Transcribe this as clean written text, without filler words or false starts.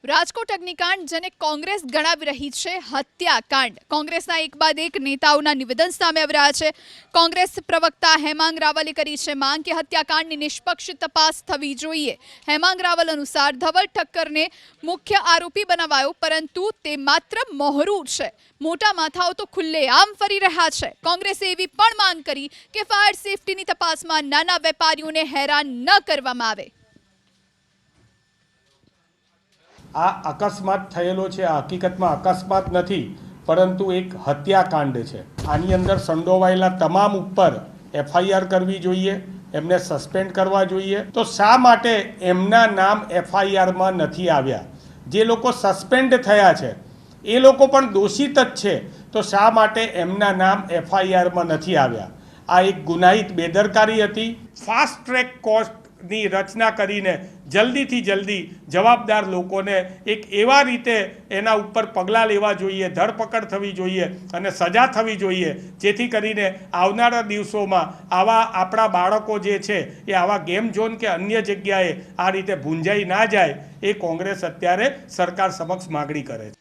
રાજકોટ અગ્નિકાંડ જેને કોંગ્રેસ ગણાવી રહી છે હત્યાકાંડ। કોંગ્રેસના એક બાદ એક નેતાઓના નિવેદન સામે આવી રહ્યા છે। કોંગ્રેસ પ્રવક્તા હેમાંગ રાવલે કરી છે માંગ કે હત્યાકાંડની નિષ્પક્ષ તપાસ થવી જોઈએ। હેમાંગ રાવલ અનુસાર ધવલ ઠક્કરને મુખ્ય આરોપી બનાવાયો, પરંતુ તે માત્ર મોહરું છે। મોટા માથાઓ તો ખુલ્લેઆમ ફરી રહ્યા છે। કોંગ્રેસે એવી પણ માંગ કરી કે ફાયર સેફટીની તપાસમાં નાના વેપારીઓને હેરાન ન કરવામાં આવે। આ અકસ્માત થયેલો છે, આ હકીકતમાં અકસ્માત નથી પરંતુ એક હત્યાકાંડ છે। આની અંદર સંડોવાયેલા તમામ ઉપર એફઆઈઆર કરવી જોઈએ, એમને સસ્પેન્ડ કરવા જોઈએ। તો શા માટે એમના નામ એફઆઈઆરમાં નથી આવ્યા? જે લોકો સસ્પેન્ડ થયા છે એ લોકો પણ દોષિત જ છે, તો શા માટે એમના નામ એફઆઈઆરમાં નથી આવ્યા? આ એક ગુનાહિત બેદરકારી હતી। ફાસ્ટ ટ્રેક કોર્ટની રચના કરીને જલ્દીથી જલ્દી જવાબદાર લોકોને એક એવા રીતે એના ઉપર પગલાં લેવા જોઈએ, ધરપકડ થવી જોઈએ અને સજા થવી જોઈએ, જેથી કરીને આવનારા દિવસોમાં આવા આપણા બાળકો જે છે એ આવા ગેમ ઝોન કે અન્ય જગ્યાએ આ રીતે ભૂંજાઈ ના જાય, એ કોંગ્રેસ અત્યારે સરકાર સમક્ષ માગણી કરે છે।